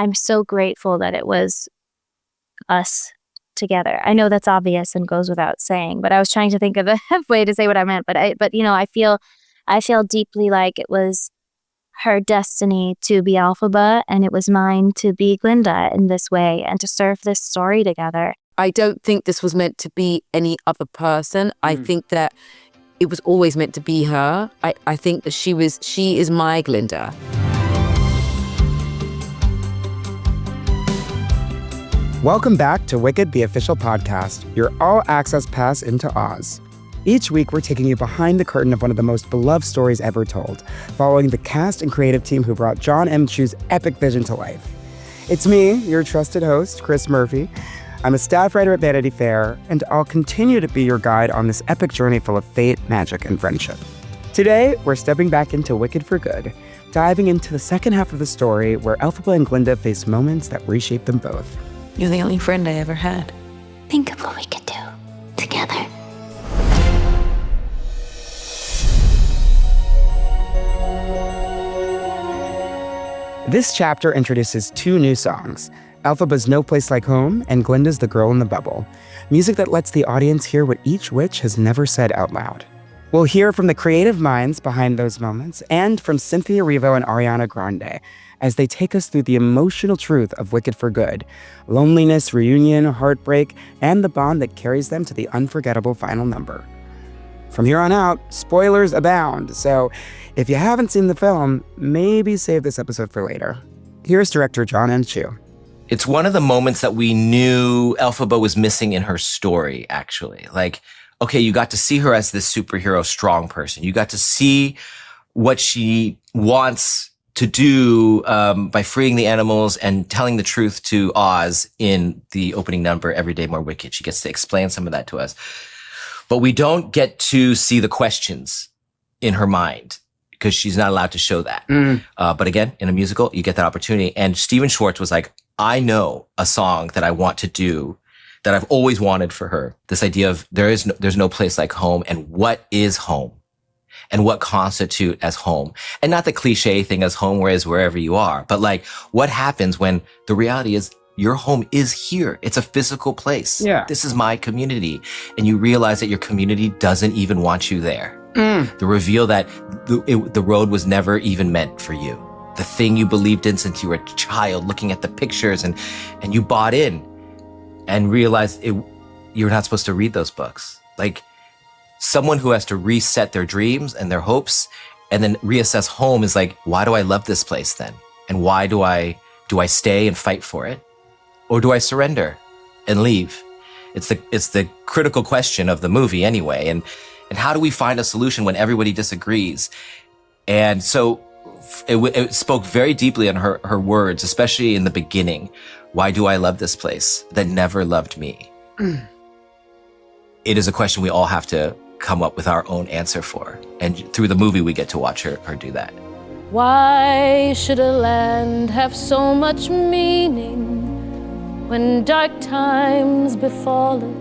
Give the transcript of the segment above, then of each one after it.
I'm so grateful that it was us together. I know that's obvious and goes without saying, but I was trying to think of a way to say what I meant. But I feel deeply like it was her destiny to be Elphaba, and it was mine to be Glinda in this way and to serve this story together. I don't think this was meant to be any other person. I think that it was always meant to be her. I think that she is my Glinda. Welcome back to Wicked, the official podcast, your all-access pass into Oz. Each week, we're taking you behind the curtain of one of the most beloved stories ever told, following the cast and creative team who brought Jon M. Chu's epic vision to life. It's me, your trusted host, Chris Murphy. I'm a staff writer at Vanity Fair, and I'll continue to be your guide on this epic journey full of fate, magic, and friendship. Today, we're stepping back into Wicked for Good, diving into the second half of the story where Elphaba and Glinda face moments that reshape them both. You're the only friend I ever had. Think of what we could do together. This chapter introduces two new songs, Elphaba's No Place Like Home and Glinda's The Girl in the Bubble, music that lets the audience hear what each witch has never said out loud. We'll hear from the creative minds behind those moments and from Cynthia, Erivo, and Ariana Grande as they take us through the emotional truth of Wicked for Good, loneliness, reunion, heartbreak, and the bond that carries them to the unforgettable final number. From here on out, spoilers abound, so if you haven't seen the film, maybe save this episode for later. Here's director Jon M. Chu. It's one of the moments that we knew Elphaba was missing in her story, actually. Like, okay, you got to see her as this superhero strong person. You got to see what she wants to do by freeing the animals and telling the truth to Oz in the opening number, Every Day More Wicked. She gets to explain some of that to us. But we don't get to see the questions in her mind because she's not allowed to show that. But again, in a musical, you get that opportunity. And Stephen Schwartz was like, I know a song that I want to do that I've always wanted for her. This idea of there's no place like home, and what is home? And what constitute as home? And not the cliche thing as home where is wherever you are, but like what happens when the reality is your home is here. It's a physical place. Yeah. This is my community. And you realize that your community doesn't even want you there. The reveal that the road was never even meant for you. The thing you believed in since you were a child, looking at the pictures and you bought in and realized you're not supposed to read those books. Like, someone who has to reset their dreams and their hopes and then reassess home is like, why do I love this place then? And why do I stay and fight for it? Or do I surrender and leave? It's the critical question of the movie anyway. And how do we find a solution when everybody disagrees? And so it spoke very deeply on her words, especially in the beginning. Why do I love this place that never loved me? It is a question we all have to come up with our own answer for. And through the movie, we get to watch her do that. Why should a land have so much meaning when dark times befall it?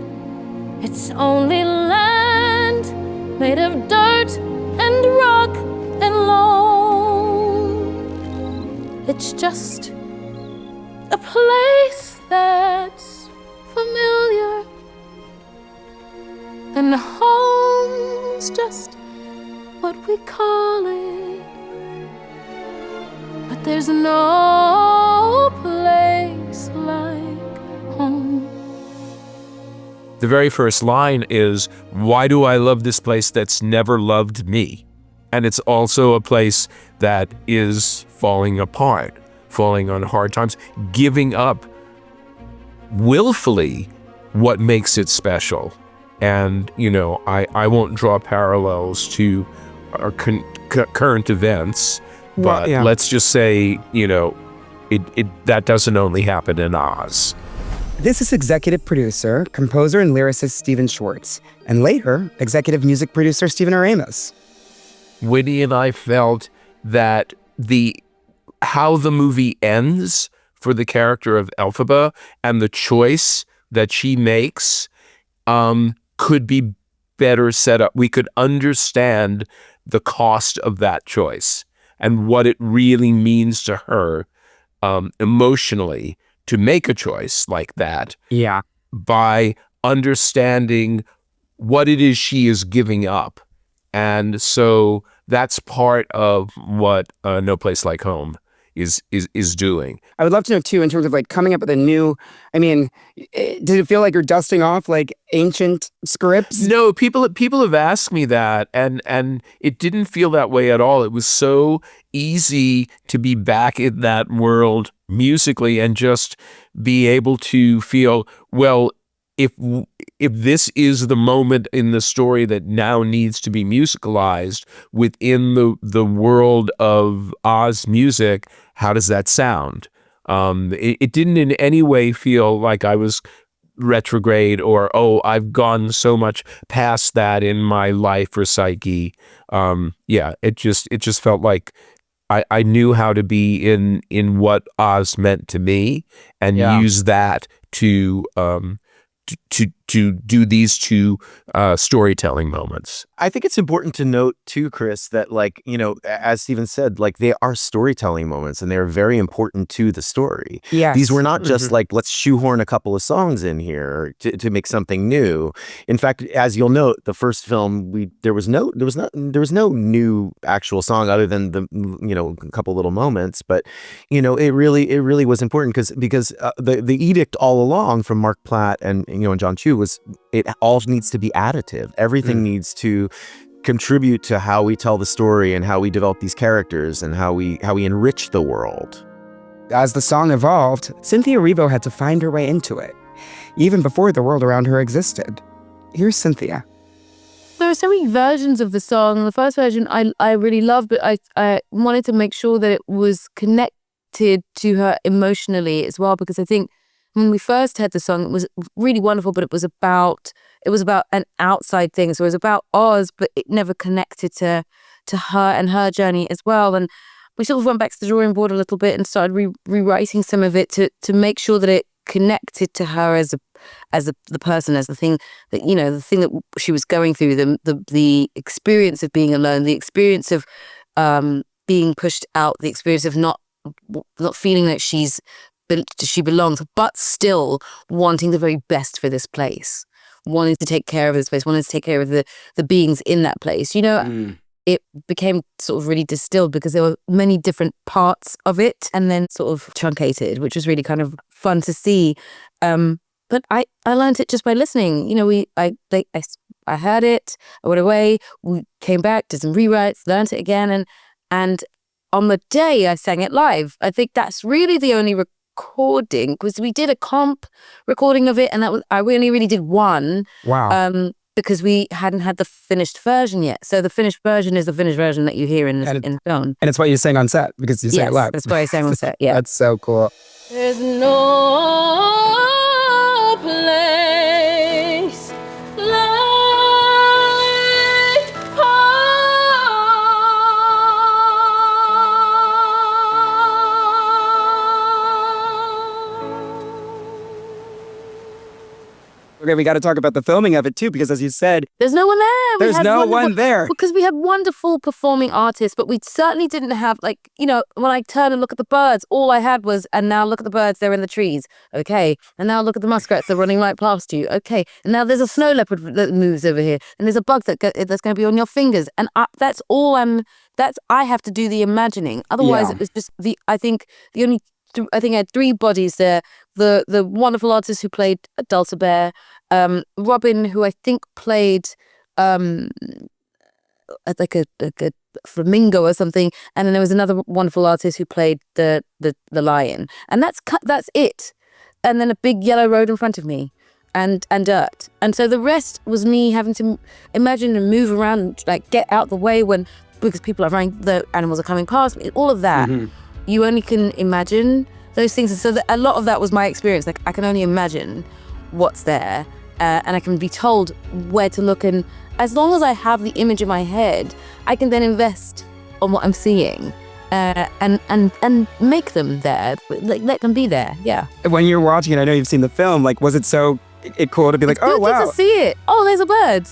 It's only land made of dirt and rock and loam. It's just a place that's familiar. And home's just what we call it. But there's no place like home. The very first line is, why do I love this place that's never loved me? And it's also a place that is falling apart, falling on hard times, giving up willfully what makes it special. And, I won't draw parallels to our current events, but let's just say, that doesn't only happen in Oz. This is executive producer, composer, and lyricist Stephen Schwartz, and later, executive music producer Stephen Oremus. Winnie and I felt that how the movie ends for the character of Elphaba and the choice that she makes could be better set up. We could understand the cost of that choice and what it really means to her emotionally to make a choice like that. Yeah. By understanding what it is she is giving up. And so that's part of what No Place Like Home is doing. I would love to know too, in terms of like coming up with a new, I mean, did it feel like you're dusting off like ancient scripts? No, people have asked me that, and it didn't feel that way at all. It was so easy to be back in that world musically and just be able to feel, well, if this is the moment in the story that now needs to be musicalized within the world of Oz music, how does that sound? It didn't in any way feel like I was retrograde or, oh, I've gone so much past that in my life or psyche. It just felt like I knew how to be in what Oz meant to me and use that to do these two storytelling moments. I think it's important to note too, Chris, that like, as Stephen said, like they are storytelling moments and they're very important to the story. Yes. These were not just like, let's shoehorn a couple of songs in here to make something new. In fact, as you'll note, the first film, there was no new actual song other than a couple little moments. But, it really was important because the edict all along from Mark Platt and John Chu was it all needs to be additive. Everything needs to contribute to how we tell the story and how we develop these characters and how we enrich the world. As the song evolved, Cynthia Erivo had to find her way into it, even before the world around her existed. Here's Cynthia. There are so many versions of the song. The first version I really loved, but I wanted to make sure that it was connected to her emotionally as well, because I think when we first heard the song, it was really wonderful, but it was about an outside thing. So it was about Oz, but it never connected to her and her journey as well. And we sort of went back to the drawing board a little bit and started rewriting some of it to make sure that it connected to her as the person, as the thing that the thing that she was going through, the experience of being alone, the experience of being pushed out, the experience of not feeling that she belongs, but still wanting the very best for this place, wanting to take care of this place, wanting to take care of the beings in that place. It became sort of really distilled because there were many different parts of it and then sort of truncated, which was really kind of fun to see. But I learned it just by listening. I heard it, I went away, we came back, did some rewrites, learned it again, and on the day I sang it live. I think that's really the only recording, because we did a comp recording of it, and I only really did one. Wow. Because we hadn't had the finished version yet. So the finished version is the finished version that you hear in the film. And it's what you sang on set because you sang it live. That's why I sang on set. Yeah. That's so cool. There's no place like Okay, we got to talk about the filming of it too, because as you said, there's no one there. There's no one there. Because we had wonderful performing artists, but we certainly didn't have, when I turn and look at the birds, all I had was, and now look at the birds, they're in the trees. Okay. And now look at the muskrats, they're running right past you. Okay. And now there's a snow leopard that moves over here. And there's a bug that's going to be on your fingers. And I have to do the imagining. Otherwise, it was just I think I had three bodies there. The wonderful artist who played Delta Bear, Robin, who I think played like a flamingo or something, and then there was another wonderful artist who played the lion, and that's it. And then a big yellow road in front of me, and dirt, and so the rest was me having to imagine and move around, like get out the way because people are running, the animals are coming past me, all of that. Mm-hmm. You only can imagine those things. And so a lot of that was my experience. Like I can only imagine what's there, and I can be told where to look. And as long as I have the image in my head, I can then invest on what I'm seeing, and make them there. Let them be there. Yeah. When you're watching it, I know you've seen the film. Like, was it so cool to be like, oh wow, to see it? Oh, there's a bird.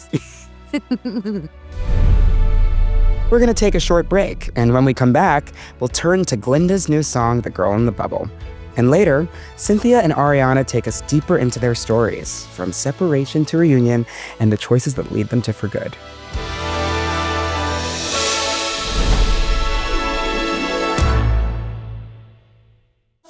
We're going to take a short break, and when we come back, we'll turn to Glinda's new song, The Girl in the Bubble. And later, Cynthia and Ariana take us deeper into their stories, from separation to reunion, and the choices that lead them to for good.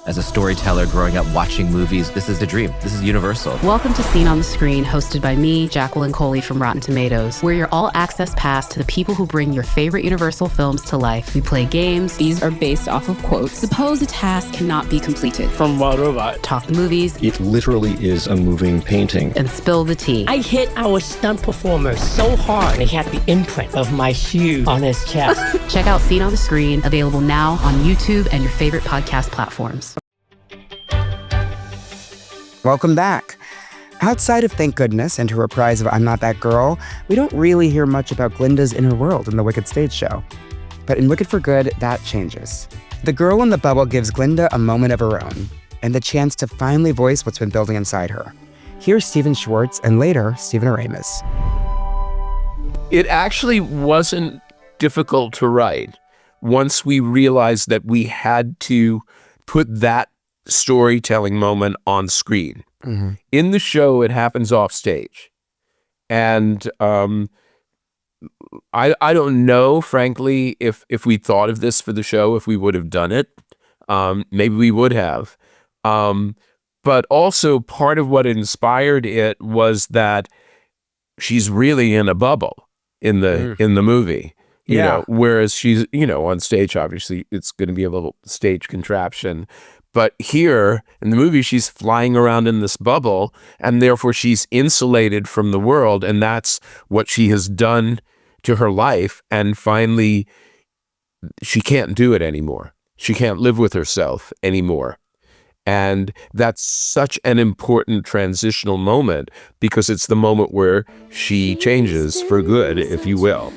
As a storyteller growing up watching movies, this is the dream. This is universal. Welcome to Scene on the Screen, hosted by me, Jacqueline Coley from Rotten Tomatoes. We're your all-access pass to the people who bring your favorite Universal films to life. We play games. These are based off of quotes. Suppose a task cannot be completed. From Wild Robot. Talk movies. It literally is a moving painting. And spill the tea. I hit our stunt performer so hard, he had the imprint of my shoe on his chest. Check out Scene on the Screen, available now on YouTube and your favorite podcast platforms. Welcome back. Outside of Thank Goodness and her reprise of I'm Not That Girl, we don't really hear much about Glinda's inner world in the Wicked stage show. But in Wicked for Good, that changes. The Girl in the Bubble gives Glinda a moment of her own, and the chance to finally voice what's been building inside her. Here's Stephen Schwartz and later Stephen Oremus. It actually wasn't difficult to write once we realized that we had to put that storytelling moment on screen. Mm-hmm. In the show, it happens off stage. And I don't know, frankly, if we thought of this for the show, if we would have done it. Maybe we would have. But also part of what inspired it was that she's really in a bubble in the movie. You know, whereas she's, on stage, obviously, it's going to be a little stage contraption. But here in the movie, she's flying around in this bubble, and therefore she's insulated from the world. And that's what she has done to her life. And finally, she can't do it anymore. She can't live with herself anymore. And that's such an important transitional moment because it's the moment where she changes for good, if you will.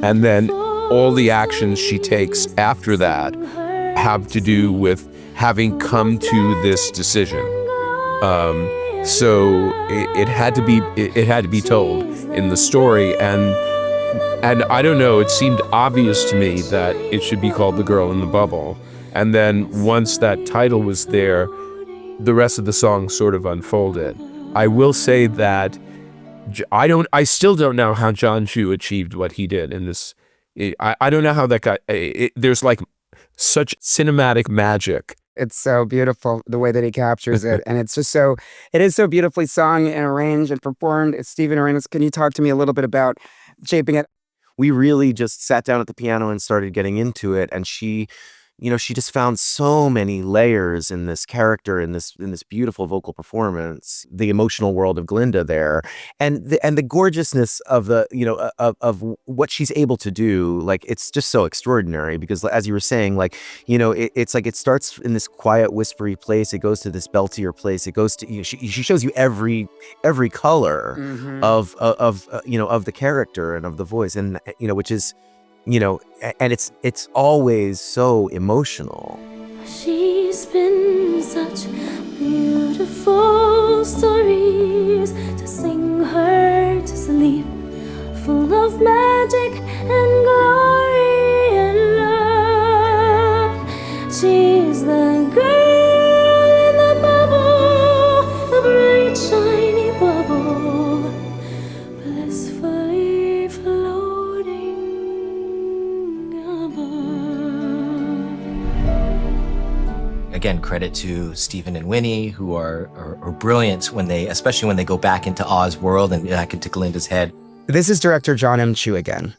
And then all the actions she takes after that have to do with having come to this decision. So it had to be told in the story, and I don't know, it seemed obvious to me that it should be called The Girl in the Bubble. And then once that title was there, the rest of the song sort of unfolded. I will say that I still don't know how John Chu achieved what he did in this. I don't know how that got. There's like such cinematic magic. It's so beautiful the way that he captures it. And it's just it is so beautifully sung and arranged and performed. Stephen Oremus, can you talk to me a little bit about shaping it? We really just sat down at the piano and started getting into it. And she just found so many layers in this character, in this beautiful vocal performance, the emotional world of Glinda there, and the gorgeousness of of what she's able to do. Like, it's just so extraordinary because, as you were saying, it's like it starts in this quiet, whispery place. It goes to this beltier place. It goes to she shows you every color of the character and of the voice, and which is. And it's always so emotional. She's been such beautiful stories to sing her to sleep, full of magic and glory and love. She's the girl in the bubble, the bright shiny bubble, blissfully floating. Again, credit to Stephen and Winnie, who are brilliant especially when they go back into Oz world and back into Glinda's head. This is director Jon M again.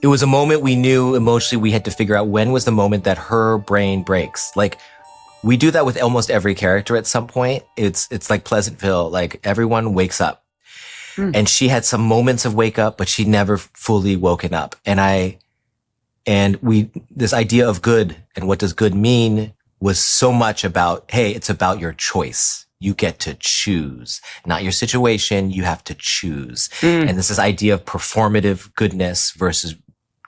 It was a moment we knew emotionally we had to figure out when was the moment that her brain breaks. Like, we do that with almost every character at some point. It's like Pleasantville, like everyone wakes up. And she had some moments of wake up, but she never fully woken up. This idea of good and what does good mean was so much about, hey, it's about your choice. You get to choose, not your situation. You have to choose. And this idea of performative goodness versus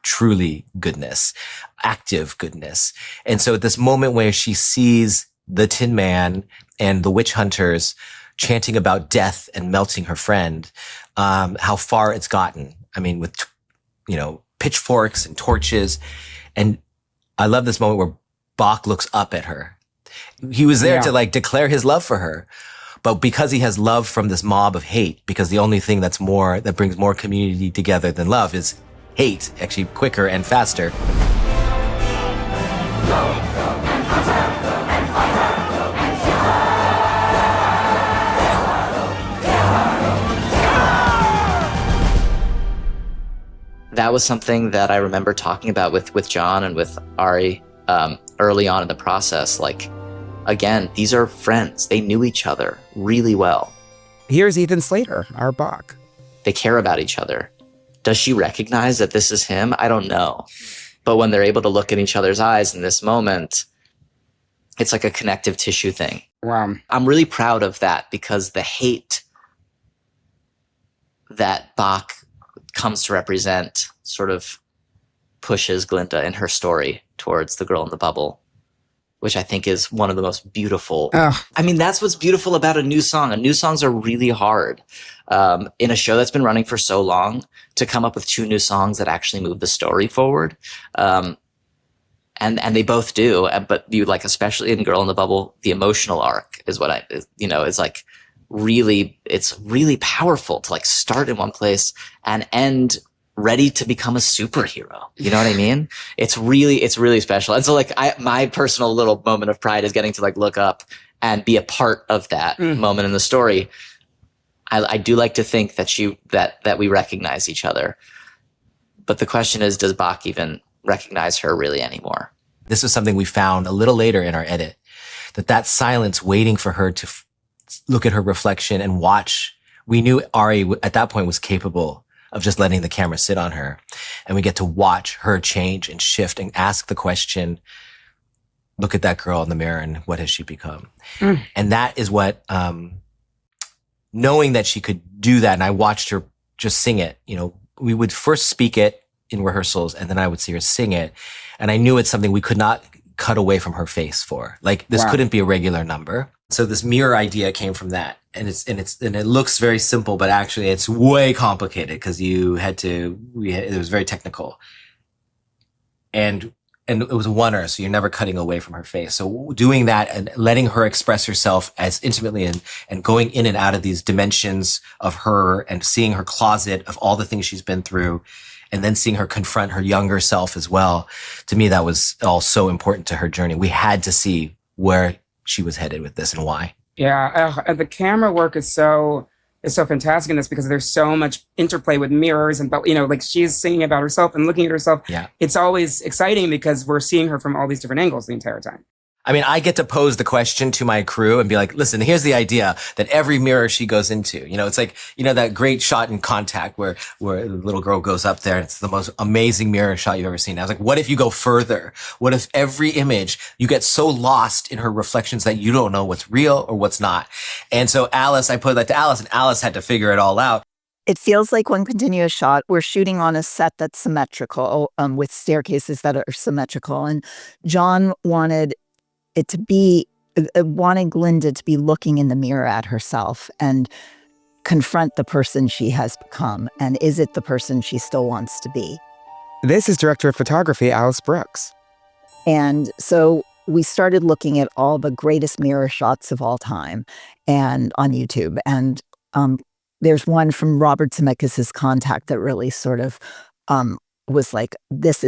truly goodness, active goodness. And so at this moment where she sees the Tin Man and the witch hunters chanting about death and melting her friend, how far it's gotten. I mean, with, pitchforks and torches. And I love this moment where Bach looks up at her. He was there to like declare his love for her. But because he has love from this mob of hate, because the only thing that brings more community together than love is hate, actually quicker and faster. That was something that I remember talking about with Jon and with Ari early on in the process. Like, again, these are friends. They knew each other really well. Here's Ethan Slater, our Bach. They care about each other. Does she recognize that this is him? I don't know. But when they're able to look in each other's eyes in this moment, it's like a connective tissue thing. Wow. I'm really proud of that because the hate that Bach comes to represent sort of pushes Glinda in her story towards the girl in the bubble, which I think is one of the most beautiful. I mean, that's what's beautiful about a new song. New songs are really hard. In a show that's been running for so long, to come up with 2 new songs that actually move the story forward. And they both do. But you like, especially in Girl in the Bubble, the emotional arc is what is like really, it's really powerful to like start in one place and end ready to become a superhero. You know what I mean? It's really special. And so like my personal little moment of pride is getting to like look up and be a part of that moment in the story. I do like to think that we recognize each other. But the question is, does Bach even recognize her really anymore? This is something we found a little later in our edit, that silence waiting for her to look at her reflection and watch. We knew Ari at that point was capable of just letting the camera sit on her. And we get to watch her change and shift and ask the question, look at that girl in the mirror and what has she become? And that is what, knowing that she could do that, and I watched her just sing it, we would first speak it in rehearsals and then I would see her sing it. And I knew it's something we could not cut away from her face for. Like, this couldn't be a regular number. So this mirror idea came from that. And it looks very simple, but actually it's way complicated because it was very technical. And it was a oneer, so you're never cutting away from her face. So doing that and letting her express herself as intimately and going in and out of these dimensions of her and seeing her closet of all the things she's been through, and then seeing her confront her younger self as well. To me, that was all so important to her journey. We had to see where she was headed with this and why. Yeah, the camera work is so fantastic in this because there's so much interplay with mirrors and, like she's singing about herself and looking at herself. Yeah. It's always exciting because we're seeing her from all these different angles the entire time. I mean, I get to pose the question to my crew and be like, listen, here's the idea that every mirror she goes into, it's like, that great shot in Contact where the little girl goes up there and it's the most amazing mirror shot you've ever seen. I was like, what if you go further? What if every image you get so lost in her reflections that you don't know what's real or what's not? And so I put that to Alice, and Alice had to figure it all out. It feels like one continuous shot. We're shooting on a set that's symmetrical, with staircases that are symmetrical. And Jon wanted Glinda to be looking in the mirror at herself and confront the person she has become. And is it the person she still wants to be? This is director of photography, Alice Brooks. And so we started looking at all the greatest mirror shots of all time and on YouTube. And there's one from Robert Zemeckis' Contact that really sort of was like, this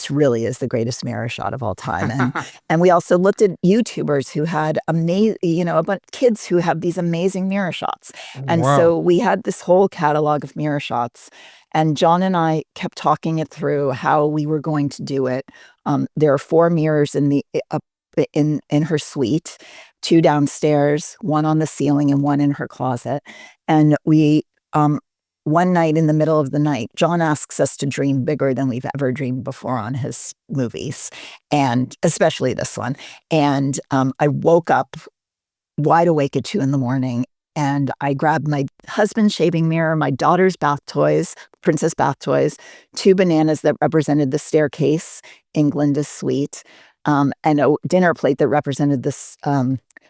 really is the greatest mirror shot of all time. And we also looked at YouTubers who had a bunch of kids who have these amazing mirror shots. And so we had this whole catalog of mirror shots, and Jon and I kept talking it through how we were going to do it. There are 4 mirrors in her suite, 2 downstairs, 1 on the ceiling and 1 in her closet. And we, one night in the middle of the night, Jon asks us to dream bigger than we've ever dreamed before on his movies, and especially this one. And I woke up wide awake at 2 a.m, and I grabbed my husband's shaving mirror, my daughter's bath toys, princess bath toys, 2 bananas that represented the staircase in Glinda's suite, and a dinner plate that represented this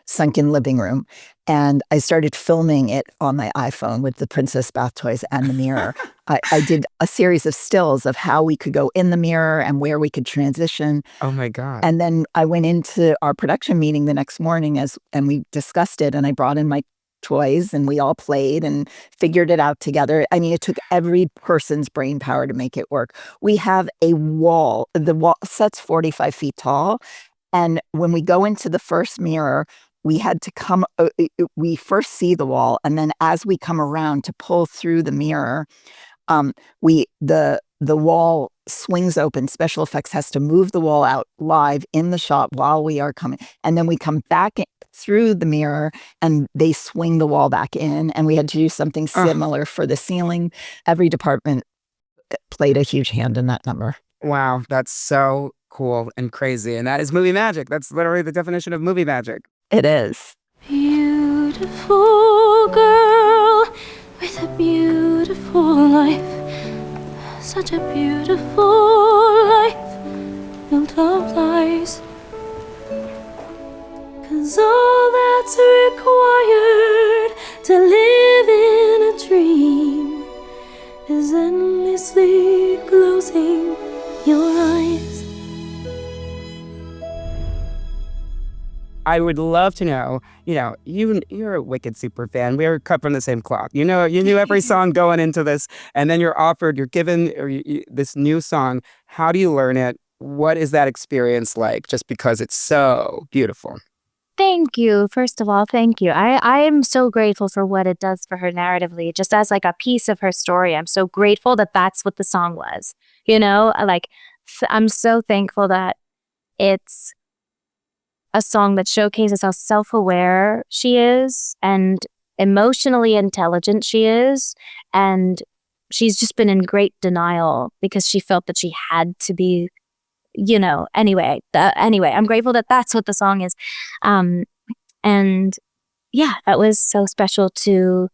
sunken living room. And I started filming it on my iPhone with the princess bath toys and the mirror. I did a series of stills of how we could go in the mirror and where we could transition. Oh my God. And then I went into our production meeting the next morning and we discussed it, and I brought in my toys and we all played and figured it out together. I mean, it took every person's brain power to make it work. We have a wall. The wall set's 45 feet tall. And when we go into the first mirror, we had to come, we first see the wall. And then as we come around to pull through the mirror, the wall swings open. Special effects has to move the wall out live in the shot while we are coming. And then we come back through the mirror and they swing the wall back in. And we had to do something similar for the ceiling. Every department played a huge hand in that number. Wow, that's so cool and crazy. And that is movie magic. That's literally the definition of movie magic. It is. Beautiful girl with a beautiful life. Such a beautiful life built of lies. 'Cause all that's required to live in a dream is endlessly closing your eyes. I would love to know, you're a Wicked super fan. We were cut from the same cloth. You knew every song going into this, and then you're given this new song. How do you learn it? What is that experience like? Just because it's so beautiful. Thank you. First of all, thank you. I am so grateful for what it does for her narratively, just as like a piece of her story. I'm so grateful that that's what the song was. I'm so thankful that it's a song that showcases how self-aware she is and emotionally intelligent she is. And she's just been in great denial because she felt that she had to be, anyway, I'm grateful that that's what the song is. And yeah, that was so special to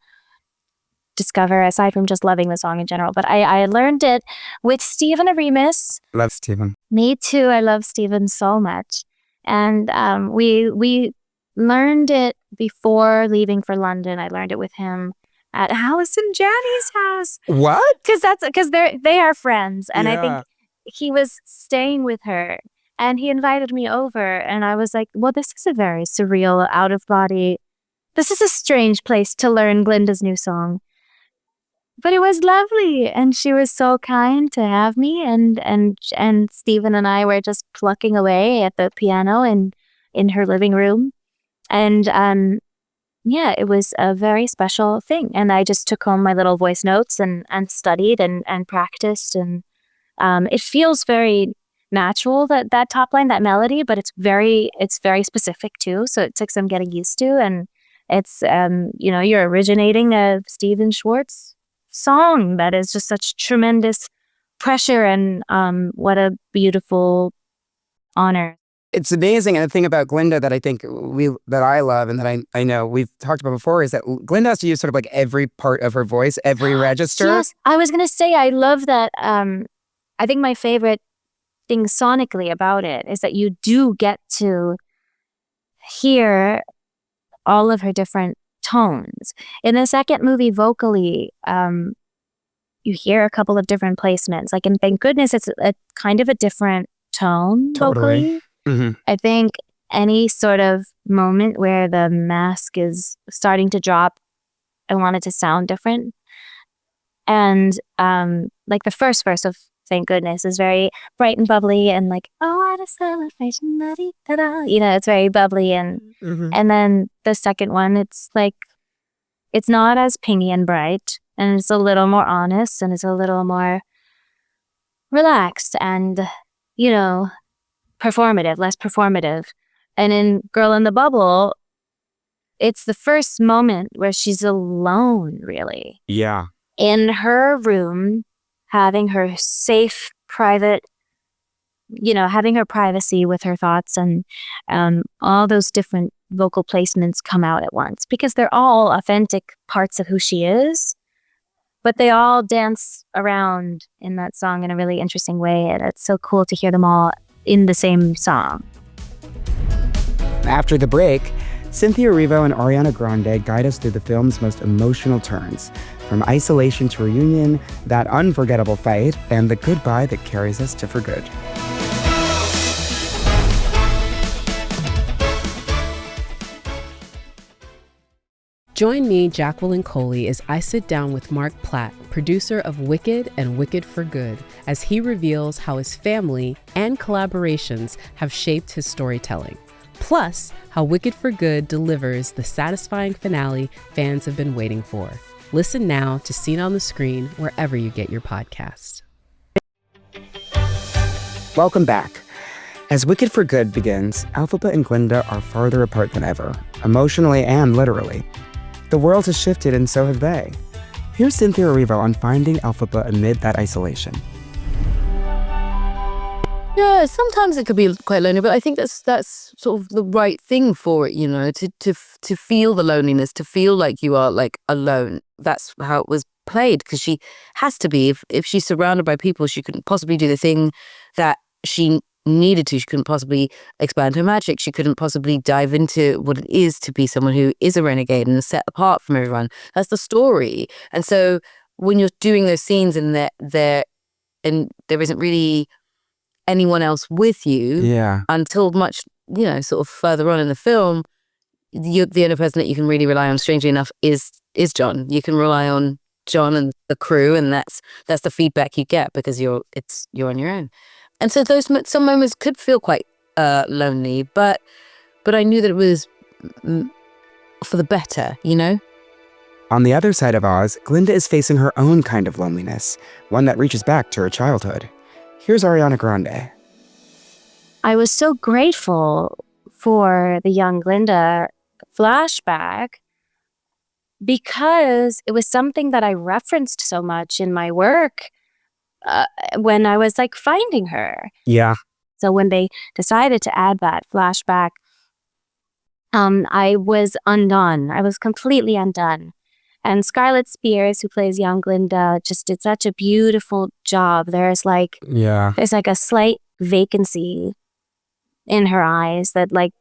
discover, aside from just loving the song in general. But I learned it with Stephen Oremus. Love Stephen. Me too. I love Stephen so much. And we learned it before leaving for London. I learned it with him at Allison Janney's house. What? Because they are friends, and Yeah. I think he was staying with her, and he invited me over, and I was like, well, this is a very surreal, out of body. This is a strange place to learn Glinda's new song. But it was lovely, and she was so kind to have me, and Stephen and I were just plucking away at the piano in her living room, and yeah, it was a very special thing. And I just took home my little voice notes and studied and practiced, and it feels very natural, that top line, that melody, but it's very specific too. So it took some getting used to, and it's you're originating a Stephen Schwartz song that is just such tremendous pressure, and what a beautiful honor. It's amazing. And the thing about Glinda that I think that I love and that I know we've talked about before is that Glinda has to use sort of like every part of her voice, every register. Yes, I was gonna say I love that. I think my favorite thing sonically about it is that you do get to hear all of her different tones. In the second movie, vocally, you hear a couple of different placements. Like in Thank Goodness, it's a kind of a different tone vocally. Mm-hmm. I think any sort of moment where the mask is starting to drop, I want it to sound different. And like the first verse of Thank Goodness is very bright and bubbly and like, oh, what a celebration, da-dee-da-da. It's very bubbly, and and then the second one, it's like, it's not as pingy and bright, and it's a little more honest, and it's a little more relaxed and, performative, less performative. And in Girl in the Bubble, it's the first moment where she's alone, really. Yeah. In her room, having her safe, private, having her privacy with her thoughts, and all those different vocal placements come out at once, because they're all authentic parts of who she is, but they all dance around in that song in a really interesting way, and it's so cool to hear them all in the same song. After the break, Cynthia Erivo and Ariana Grande guide us through the film's most emotional turns, from isolation to reunion, that unforgettable fight, and the goodbye that carries us to for good. Join me, Jacqueline Coley, as I sit down with Mark Platt, producer of Wicked and Wicked for Good, as he reveals how his family and collaborations have shaped his storytelling. Plus, how Wicked for Good delivers the satisfying finale fans have been waiting for. Listen now to Seen on the Screen wherever you get your podcasts. Welcome back. As Wicked for Good begins, Elphaba and Glinda are farther apart than ever, emotionally and literally. The world has shifted and so have they. Here's Cynthia Erivo on finding Elphaba amid that isolation. Yeah, sometimes it could be quite lonely, but I think that's sort of the right thing for it, you know, to feel the loneliness, to feel like you are like alone. That's how it was played, because she has to be. If she's surrounded by people, she couldn't possibly do the thing that she needed to. She couldn't possibly expand her magic. She couldn't possibly dive into what it is to be someone who is a renegade and set apart from everyone. That's the story. And so when you're doing those scenes and there isn't really anyone else with you until much, you know, sort of further on in the film, the only person that you can really rely on, strangely enough, is Jon. You can rely on Jon and the crew, and that's the feedback you get because you're on your own. And so some moments could feel quite lonely, but I knew that it was for the better, you know? On the other side of Oz, Glinda is facing her own kind of loneliness, one that reaches back to her childhood. Here's Ariana Grande. I was so grateful for the young Glinda flashback because it was something that I referenced so much in my work when I was like finding her. Yeah. So when they decided to add that flashback, I was undone. I was completely undone. And Scarlett Spears, who plays young Glinda, just did such a beautiful job. There's like a slight vacancy in her eyes that like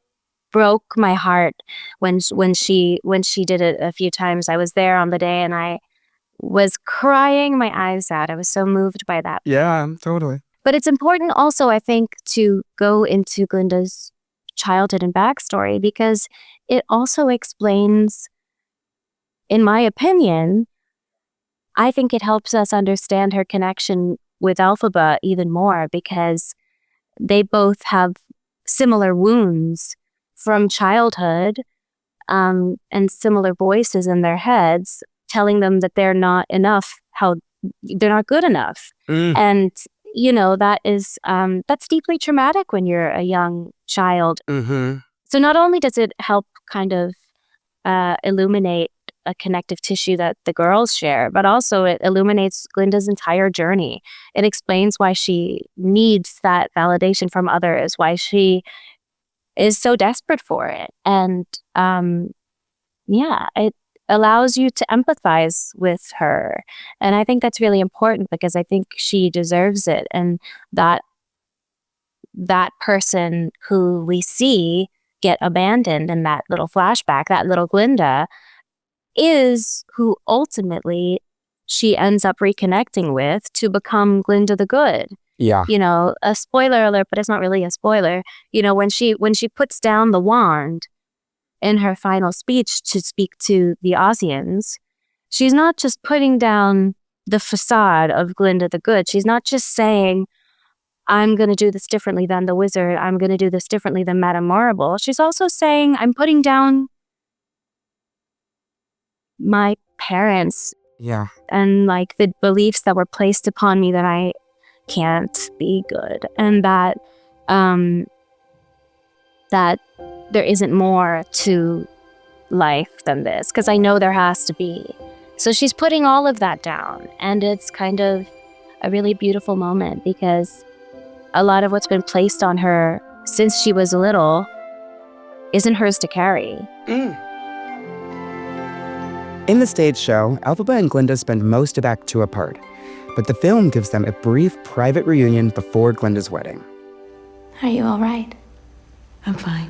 broke my heart when she did it a few times. I was there on the day and I was crying my eyes out. I was so moved by that. Yeah, totally. But it's important also, I think, to go into Glinda's childhood and backstory because it also explains, in my opinion, I think it helps us understand her connection with Elphaba even more because they both have similar wounds from childhood and similar voices in their heads telling them that they're not enough, how they're not good enough. And, you know, that's deeply traumatic when you're a young child. So not only does it help kind of illuminate a connective tissue that the girls share, but also it illuminates Glinda's entire journey. It explains why she needs that validation from others, why she is so desperate for it. And it allows you to empathize with her. And I think that's really important because I think she deserves it. And that person who we see get abandoned in that little flashback, that little Glinda, is who ultimately she ends up reconnecting with to become Glinda the Good. Yeah. You know, a spoiler alert, but it's not really a spoiler. You know, when she puts down the wand in her final speech to speak to the Ozians, she's not just putting down the facade of Glinda the Good. She's not just saying, I'm going to do this differently than the wizard. I'm going to do this differently than Madame Marble. She's also saying, I'm putting down my parents. Yeah. And like the beliefs that were placed upon me that I can't be good. And that there isn't more to life than this. Because I know there has to be. So she's putting all of that down. And it's kind of a really beautiful moment because a lot of what's been placed on her since she was little isn't hers to carry. In the stage show, Elphaba and Glinda spend most of Act 2 apart, but the film gives them a brief private reunion before Glinda's wedding. Are you all right? I'm fine.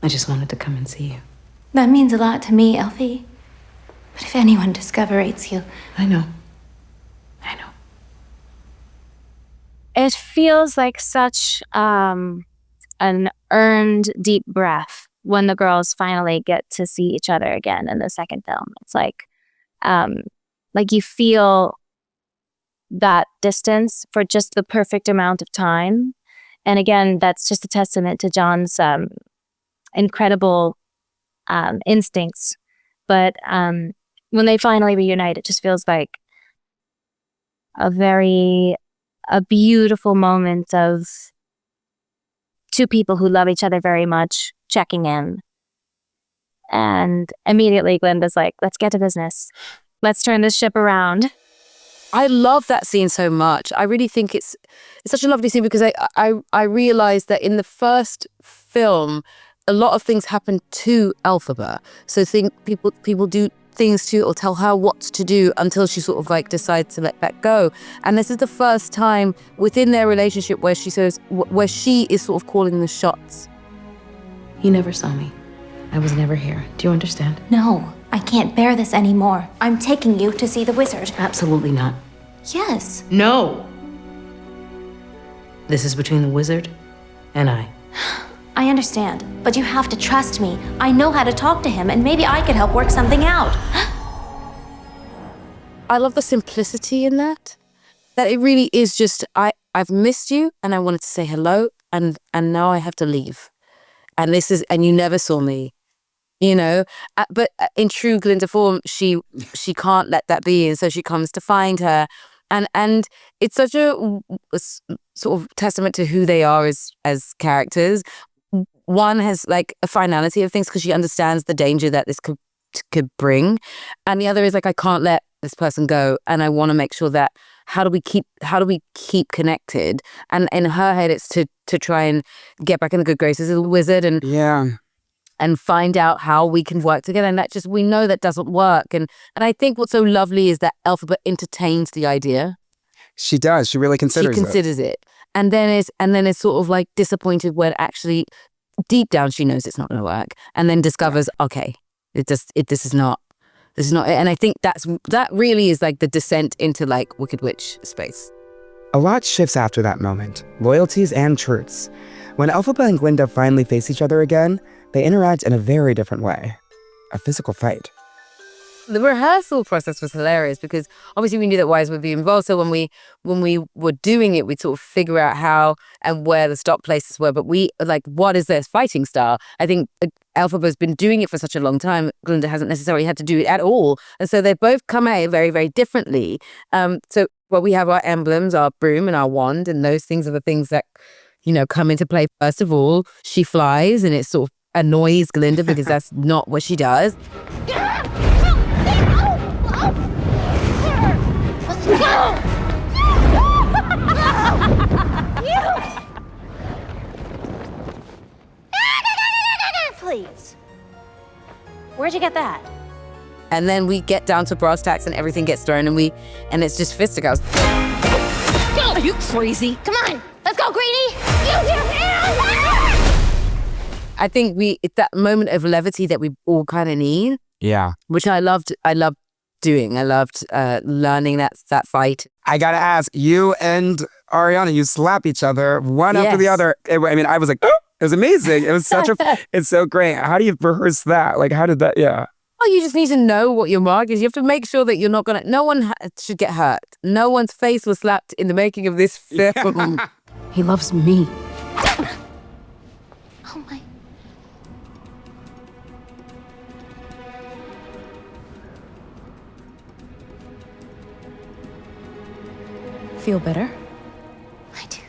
I just wanted to come and see you. That means a lot to me, Elfie. But if anyone discovers you... I know. It feels like such an earned deep breath when the girls finally get to see each other again in the second film. It's like you feel that distance for just the perfect amount of time. And again, that's just a testament to Jon's incredible instincts. But when they finally reunite, it just feels like a beautiful moment of two people who love each other very much checking in. And immediately Glinda's like, let's get to business. Let's turn this ship around. I love that scene so much. I really think it's such a lovely scene because I realized that in the first film, a lot of things happen to Elphaba. So people do things to or tell her what to do until she sort of like decides to let that go. And this is the first time within their relationship where she is sort of calling the shots. You never saw me. I was never here. Do you understand? No, I can't bear this anymore. I'm taking you to see the wizard. Absolutely not. Yes. No! This is between the wizard and I. I understand, but you have to trust me. I know how to talk to him, and maybe I could help work something out. I love the simplicity in that. That it really is just, I've missed you and I wanted to say hello and now I have to leave. And you never saw me, you know? But in true Glinda form, she can't let that be. And so she comes to find her. And it's such a sort of testament to who they are as characters. One has like a finality of things because she understands the danger that this could bring, and the other is like, I can't let this person go, and I want to make sure that how do we keep connected? And in her head, it's to try and get back in the good graces of the wizard and find out how we can work together. And that just, we know that doesn't work. And I think what's so lovely is that Elphaba entertains the idea. She does. She really considers it. She considers it. And then is sort of like disappointed when actually deep down she knows it's not going to work, and then discovers, okay, this is not it. And I think that really is like the descent into like Wicked Witch space. A lot shifts after that moment, loyalties and truths. When Elphaba and Glinda finally face each other again, they interact in a very different way. A physical fight. The rehearsal process was hilarious because obviously we knew that Wise would be involved. So when we were doing it, we'd sort of figure out how and where the stop places were. But we like, what is their fighting style? I think Elphaba's been doing it for such a long time. Glinda hasn't necessarily had to do it at all. And so they both come at it very, very differently. We have our emblems, our broom and our wand, and those things are the things that, you know, come into play. First of all, she flies and it sort of annoys Glinda because that's not what she does. Please. Where'd you get that? And then we get down to brass tacks and everything gets thrown and it's just fisticuffs. Go! Are you crazy? Come on, let's go, Greenie! Use your hands! I think it's that moment of levity that we all kind of need. Yeah. Which I loved doing. I loved learning that fight. I gotta ask, you and Ariana, you slap each other one after the other. I was like, oh, it was amazing. It was it's so great. How do you rehearse that? Like, how did that, yeah. Oh, you just need to know what your mark is. You have to make sure that you're not no one should get hurt. No one's face was slapped in the making of this film. He loves me. Oh my. Feel better? I do.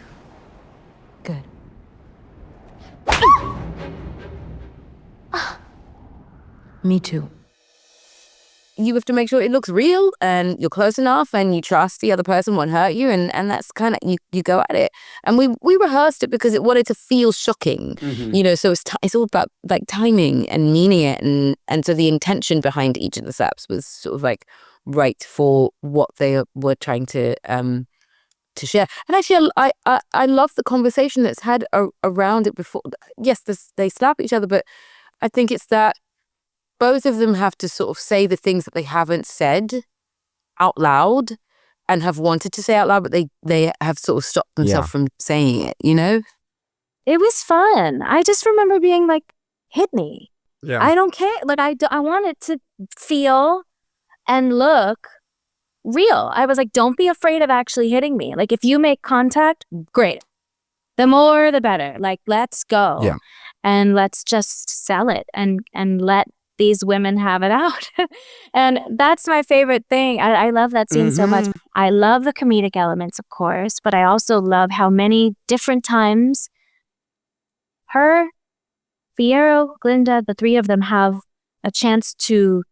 Good. Me too. You have to make sure it looks real and you're close enough and you trust the other person won't hurt you, and that's kind of, you go at it. And we rehearsed it because it wanted to feel shocking, you know, so it's all about like timing and meaning it, and so the intention behind each of the slaps was sort of like right for what they were trying to to share. And actually, I love the conversation that's had around it before. Yes, they slap each other, but I think it's that both of them have to sort of say the things that they haven't said out loud and have wanted to say out loud, but they have sort of stopped themselves from saying it, you know? It was fun. I just remember being like, hit me. Yeah. I don't care. Like, I want it to feel and look real. I was like, don't be afraid of actually hitting me. Like, if you make contact, great. The more, the better. Like, let's go. Yeah. And let's just sell it and let these women have it out. And that's my favorite thing. I love that scene so much. I love the comedic elements, of course, but I also love how many different times her, Fiyero, Glinda, the three of them have a chance to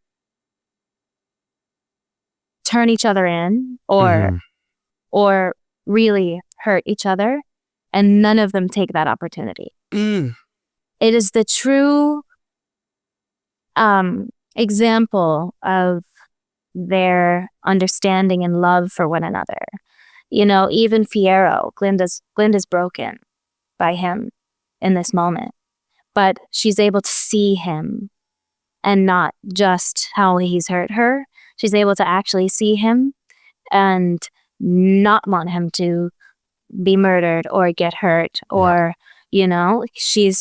turn each other in or really hurt each other, and none of them take that opportunity. It is the true example of their understanding and love for one another. You know, even Fiyero, Glinda's broken by him in this moment, but she's able to see him and not just how he's hurt her. She's able to actually see him and not want him to be murdered or get hurt or, you know, she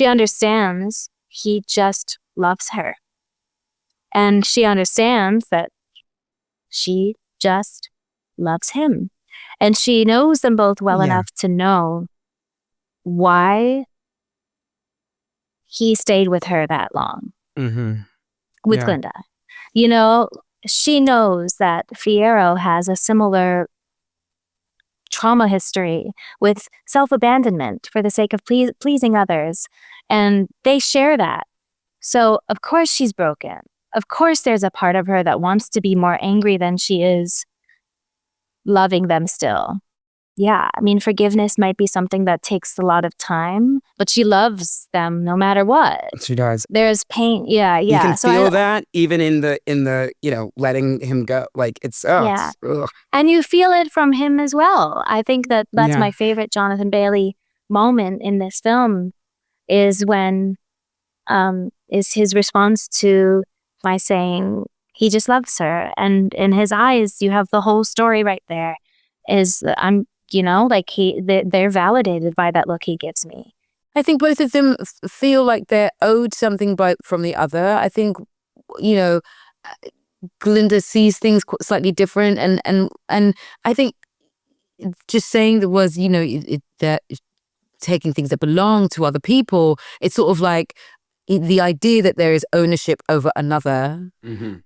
understands he just loves her. And she understands that she just loves him. And she knows them both well enough to know why he stayed with her that long. With Glinda. You know, she knows that Fiyero has a similar trauma history with self-abandonment for the sake of pleasing others. And they share that. So, of course, she's broken. Of course, there's a part of her that wants to be more angry than she is loving them still. Yeah, I mean, forgiveness might be something that takes a lot of time, but she loves them no matter what. She does. There's pain. Yeah. You can feel that even in the you know, letting him go. Like, it's and you feel it from him as well. I think that's my favorite Jonathan Bailey moment in this film is when is his response to my saying he just loves her, and in his eyes you have the whole story right there. You know, like they're validated by that look he gives me. I think both of them feel like they're owed something from the other. I think, you know, Glinda sees things slightly different, and I think just saying the words, you know, that taking things that belong to other people, it's sort of like the idea that there is ownership over another, and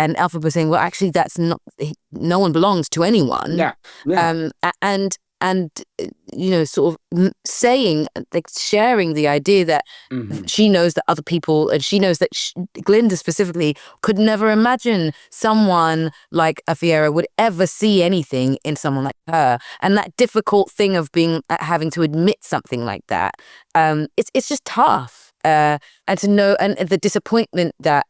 Elphaba saying, well, actually, that's not. No one belongs to anyone. And you know, sort of saying, like, sharing the idea that she knows that other people, and she knows that Glinda specifically could never imagine someone like a Fiyero would ever see anything in someone like her, and that difficult thing of having to admit something like that, it's just tough. And to know, and the disappointment that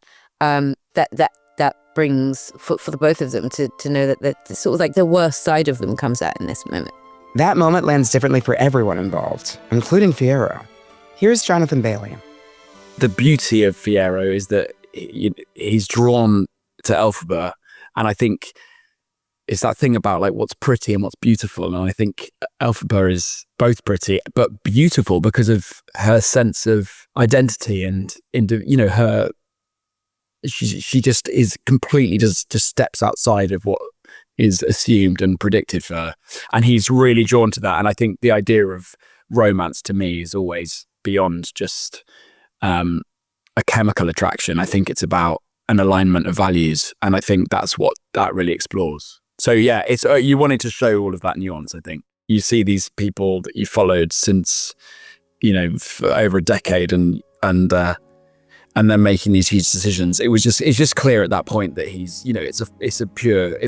brings for the both of them to know that sort of like the worst side of them comes out in this moment. That moment lands differently for everyone involved, including Fiyero. Here's Jonathan Bailey. The beauty of Fiyero is that he's drawn to Elphaba, and I think it's that thing about like what's pretty and what's beautiful. And I think Elphaba is both pretty but beautiful because of her sense of identity and you know, her. She just is completely just steps outside of what is assumed and predicted for her, and he's really drawn to that. And I think the idea of romance to me is always beyond just a chemical attraction. I think it's about an alignment of values, and I think that's what that really explores. So yeah, it's you wanted to show all of that nuance. I think you see these people that you followed since, you know, for over a decade, and then making these huge decisions. It's just clear at that point that he's, you know, it's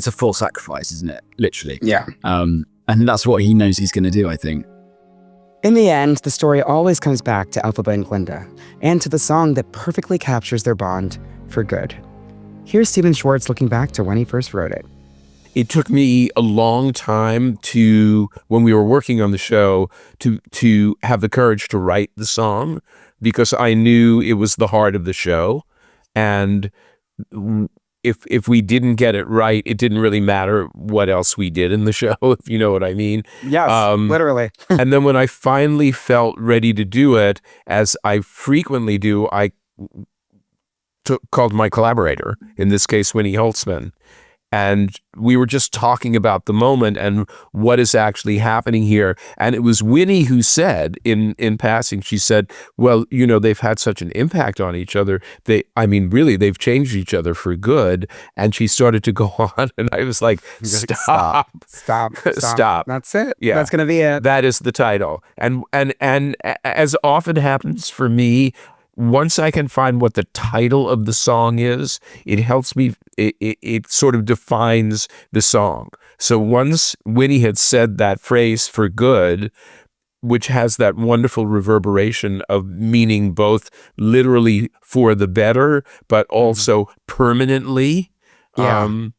a full sacrifice, isn't it? Literally. Yeah. And that's what he knows he's going to do, I think. In the end, the story always comes back to Elphaba and Glinda, and to the song that perfectly captures their bond for good. Here's Stephen Schwartz looking back to when he first wrote it. it took me a long time to, when we were working on the show, to have the courage to write the song, because I knew it was the heart of the show. And if we didn't get it right, it didn't really matter what else we did in the show, if you know what I mean. Yes, literally. And then when I finally felt ready to do it, as I frequently do, I called my collaborator, in this case, Winnie Holtzman. And we were just talking about the moment and what is actually happening here. And it was Winnie who said, in passing, she said, well, you know, they've had such an impact on each other. Really, they've changed each other for good. And she started to go on. And I was like, stop. That's it. Yeah. That's going to be it. That is the title. And as often happens for me, once I can find what the title of the song is, it helps me, it sort of defines the song. So once Winnie had said that phrase, for good, which has that wonderful reverberation of meaning both literally for the better, but also permanently, then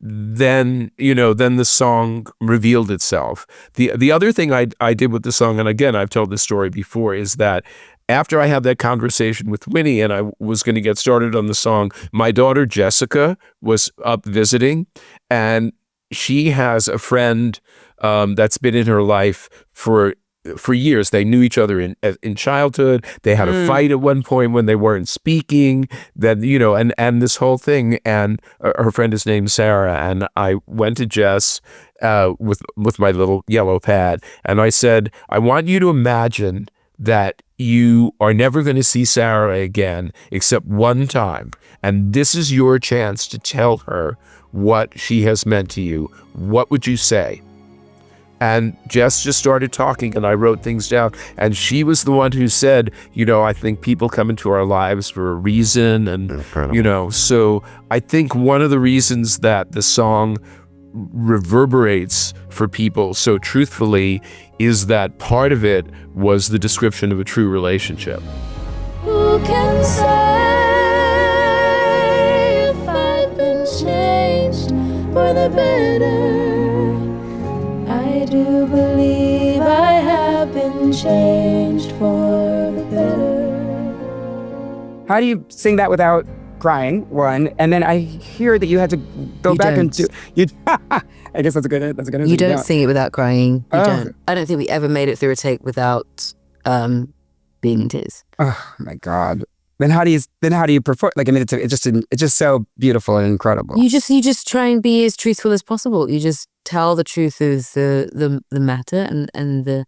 the song revealed itself. The other thing I did with the song, and again, I've told this story before, is that after I had that conversation with Winnie and I was going to get started on the song, my daughter Jessica was up visiting, and she has a friend that's been in her life for years. They knew each other in childhood. They had a fight at one point when they weren't speaking. Then, and this whole thing. And her friend is named Sarah. And I went to Jess with my little yellow pad, and I said, I want you to imagine that you are never going to see Sarah again except one time. And this is your chance to tell her what she has meant to you. What would you say? And Jess just started talking, and I wrote things down. And she was the one who said, I think people come into our lives for a reason. And, Incredible. So I think one of the reasons that the song reverberates for people so truthfully is that part of it was the description of a true relationship. Who can say if I've been changed for the better? I do believe I have been changed for the better. How do you sing that without crying, one? And then I hear that you had to go back and do you. I guess that's a good. You don't sing it without crying. You Oh. don't. I don't think we ever made it through a take without being in tears. Oh my God. Then how do you perform? Like, I mean, it's just so beautiful and incredible. You just try and be as truthful as possible. You just tell the truth of the matter and the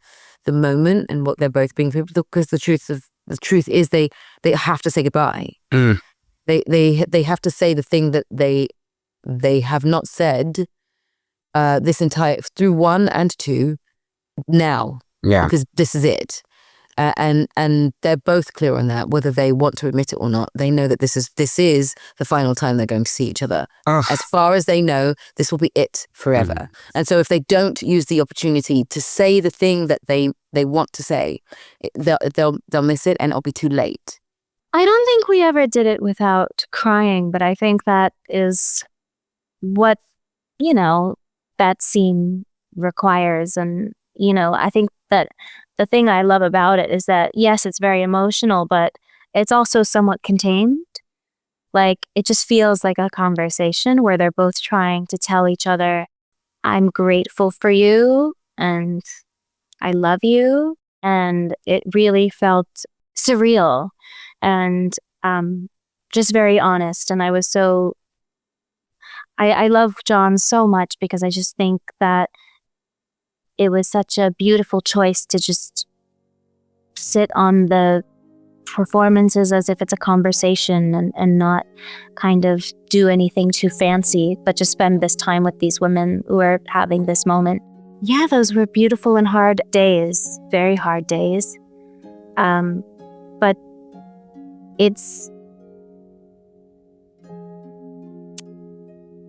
moment and what they're both being through. Because the truth is they have to say goodbye. They have to say the thing that they have not said this entire through 1 and 2 now. Yeah. Because this is it. And they're both clear on that, whether they want to admit it or not. They know that this is the final time they're going to see each other. Ugh. As far as they know, this will be it forever. And so if they don't use the opportunity to say the thing that they want to say, they'll miss it, and it'll be too late. I don't think we ever did it without crying, but I think that is what, that scene requires. And, I think that the thing I love about it is that, yes, it's very emotional, but it's also somewhat contained. Like, it just feels like a conversation where they're both trying to tell each other, I'm grateful for you and I love you. And it really felt surreal and just very honest. And I was I love Jon so much because I just think that it was such a beautiful choice to just sit on the performances as if it's a conversation and not kind of do anything too fancy, but just spend this time with these women who are having this moment. Yeah, those were beautiful and hard days, very hard days. But it's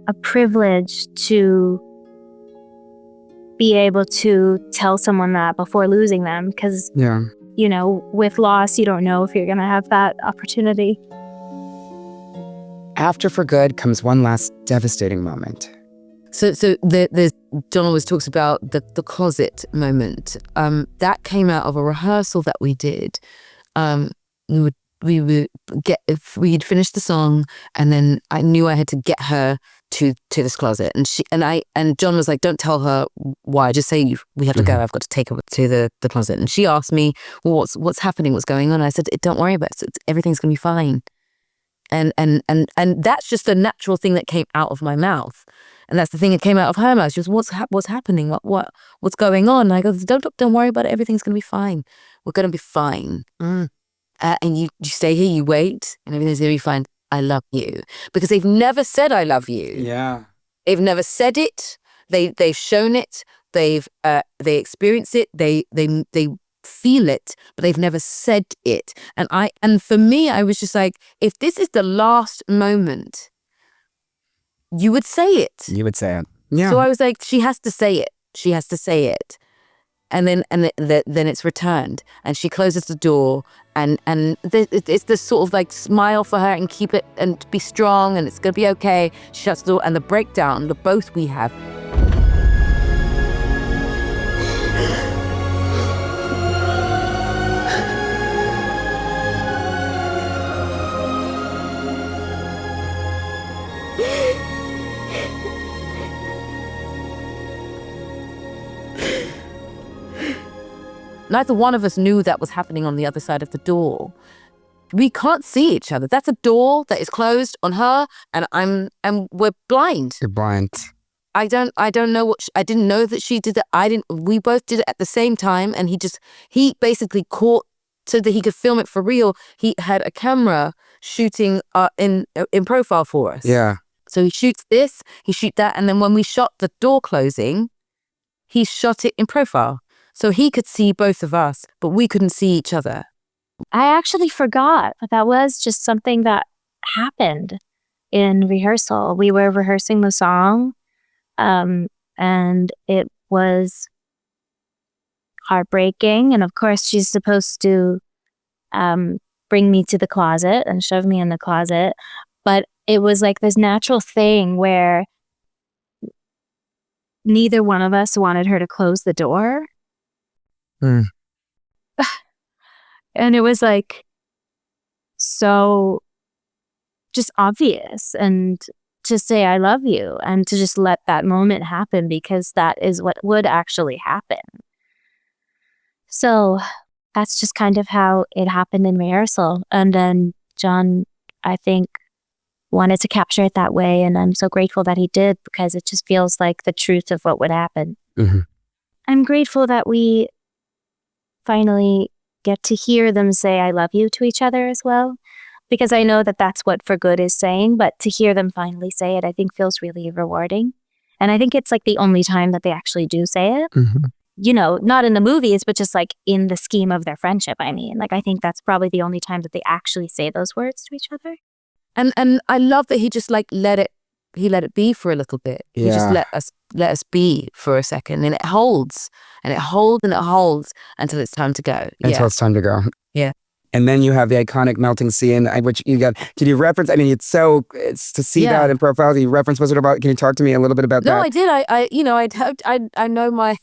a privilege to be able to tell someone that before losing them, because, with loss, you don't know if you're going to have that opportunity. After For Good comes one last devastating moment. So there's John always talks about the closet moment. That came out of a rehearsal that we did. We'd finished the song, and then I knew I had to get her to this closet, and John was like, "Don't tell her why. Just say we have to go. I've got to take her to the closet." And she asked me, "Well, what's happening? What's going on?" I said, "Don't worry about it. Everything's gonna be fine." And that's just a natural thing that came out of my mouth, and that's the thing that came out of her mouth. She was, "What's happening? What's going on?" And I go, "Don't worry about it. Everything's gonna be fine. We're gonna be fine." And you stay here, you wait, and everything's gonna be fine. I love you. Because they've never said I love you. Yeah. They've never said it. They've shown it. They experience it. They feel it, but they've never said it. And for me, I was just like, if this is the last moment, you would say it. You would say it. Yeah. So I was like, she has to say it. She has to say it. And then it's returned, and she closes the door, and it's this sort of like smile for her and keep it and be strong, and it's gonna be okay. She shuts the door, and the breakdown, the both we have. Neither one of us knew that was happening on the other side of the door. We can't see each other. That's a door that is closed on her, and we're blind. You're blind. I don't know I didn't know that she did that. We both did it at the same time, and he basically caught so that he could film it for real. He had a camera shooting in profile for us. Yeah. So he shoots this, he shoots that, and then when we shot the door closing, he shot it in profile. So he could see both of us, but we couldn't see each other. I actually forgot, but that was just something that happened in rehearsal. We were rehearsing the song, and it was heartbreaking. And of course, she's supposed to bring me to the closet and shove me in the closet. But it was like this natural thing where neither one of us wanted her to close the door. And it was like so just obvious, and to say I love you and to just let that moment happen, because that is what would actually happen. So that's just kind of how it happened in rehearsal. And then John, I think, wanted to capture it that way, and I'm so grateful that he did, because it just feels like the truth of what would happen. I'm grateful that we finally get to hear them say I love you to each other as well, because I know that that's what For Good is saying, but to hear them finally say it, I think feels really rewarding. And I think it's like the only time that they actually do say it. You know, not in the movies, but just like in the scheme of their friendship. I mean, like, I think that's probably the only time that they actually say those words to each other. And I love that he just like let it be for a little bit. He just let us be for a second, and it holds and it holds and it holds until it's time to go. Until it's time to go. Yeah. And then you have the iconic melting scene, which you got. Did you reference? I mean, it's to see that in profile. Did you reference? Was it about? Can you talk to me a little bit about that? No, I did. I know my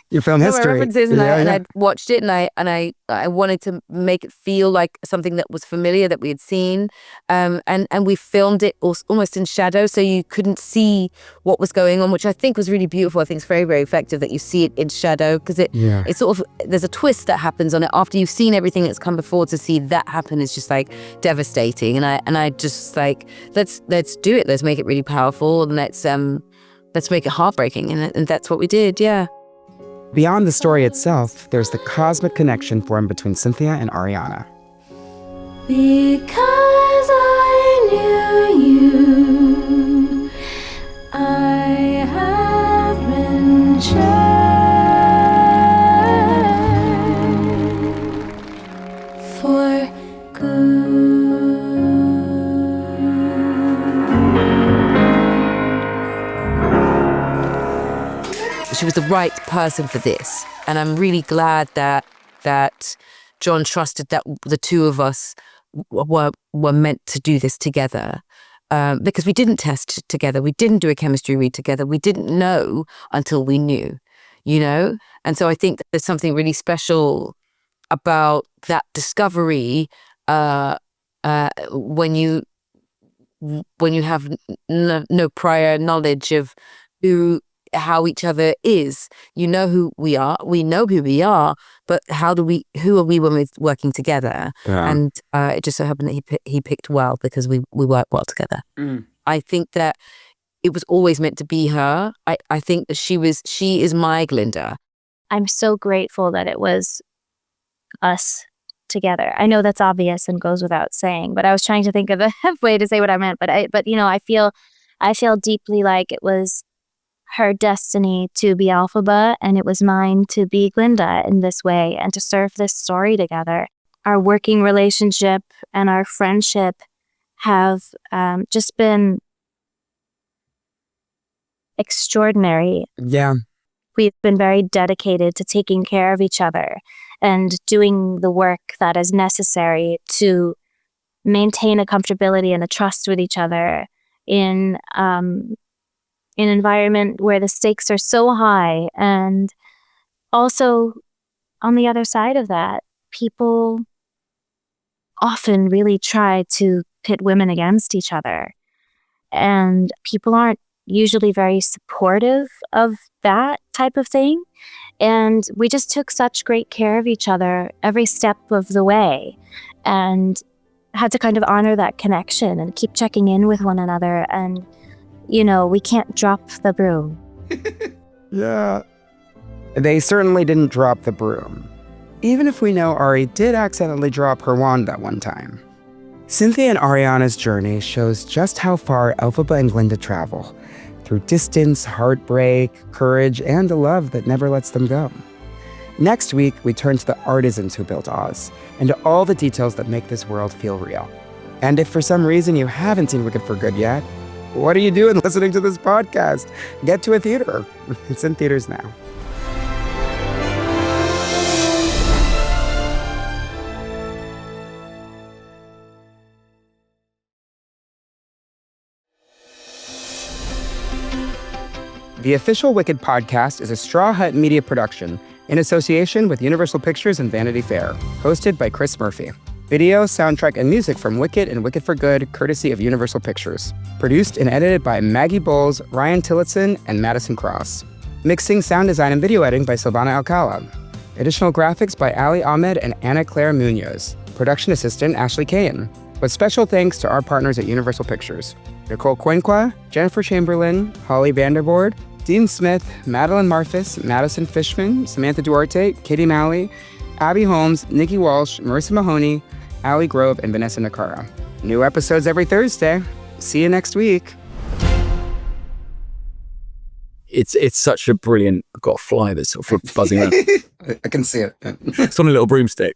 your film history references, and I watched it, and I wanted to make it feel like something that was familiar that we had seen, and we filmed it almost in shadow, so you couldn't see what was going on, which I think was really beautiful. I think it's very, very effective that you see it in shadow, because it's sort of, there's a twist that happens on it after you've seen everything that's come before. To see that happen is just like devastating, and I just like let's do it. Let's make it really powerful, and let's make it heartbreaking, and that's what we did. Yeah. Beyond the story itself, there's the cosmic connection formed between Cynthia and Ariana. Because I knew you, I have been changed. For good. She was the right person for this, and I'm really glad that John trusted that the two of us were meant to do this together. because we didn't test together. We didn't do a chemistry read together. We didn't know until we knew, you know? And so I think that there's something really special about that discovery when you have no prior knowledge of how each other is. You know who we are, we know who we are, but who are we when we're working together? Yeah. And it just so happened that he picked well because we work well together. I think that it was always meant to be her. I think that she is my Glinda. I'm so grateful that it was us together. I know that's obvious and goes without saying, but I was trying to think of a way to say what I meant. But you know, I feel deeply like it was her destiny to be Elphaba, and it was mine to be Glinda in this way and to serve this story together. Our working relationship and our friendship have just been extraordinary. Yeah. We've been very dedicated to taking care of each other and doing the work that is necessary to maintain a comfortability and a trust with each other in an environment where the stakes are so high. And also, on the other side of that, people often really try to pit women against each other. And people aren't usually very supportive of that type of thing. And we just took such great care of each other every step of the way and had to kind of honor that connection and keep checking in with one another. And, you know, we can't drop the broom. Yeah. They certainly didn't drop the broom. Even if we know Ari did accidentally drop her wand that one time. Cynthia and Ariana's journey shows just how far Elphaba and Glinda travel, through distance, heartbreak, courage, and a love that never lets them go. Next week, we turn to the artisans who built Oz, and to all the details that make this world feel real. And if for some reason you haven't seen Wicked for Good yet, what are you doing listening to this podcast? Get to a theater. It's in theaters now. The official Wicked podcast is a Straw Hut Media production in association with Universal Pictures and Vanity Fair, hosted by Chris Murphy. Video, soundtrack, and music from Wicked and Wicked for Good, courtesy of Universal Pictures. Produced and edited by Maggie Bowles, Ryan Tillotson, and Madison Cross. Mixing, sound design, and video editing by Silvana Alcala. Additional graphics by Ali Ahmed and Anna Claire Munoz. Production assistant Ashley Kane. With special thanks to our partners at Universal Pictures: Nicole Quenqua, Jennifer Chamberlain, Holly Vanderboord, Dean Smith, Madeline Marfis, Madison Fishman, Samantha Duarte, Katie Malley, Abby Holmes, Nikki Walsh, Marissa Mahoney, Allie Grove, and Vanessa Nakara. New episodes every Thursday. See you next week. It's such a brilliant. I've got a fly that's sort of buzzing around. I can see it. It's on a little broomstick.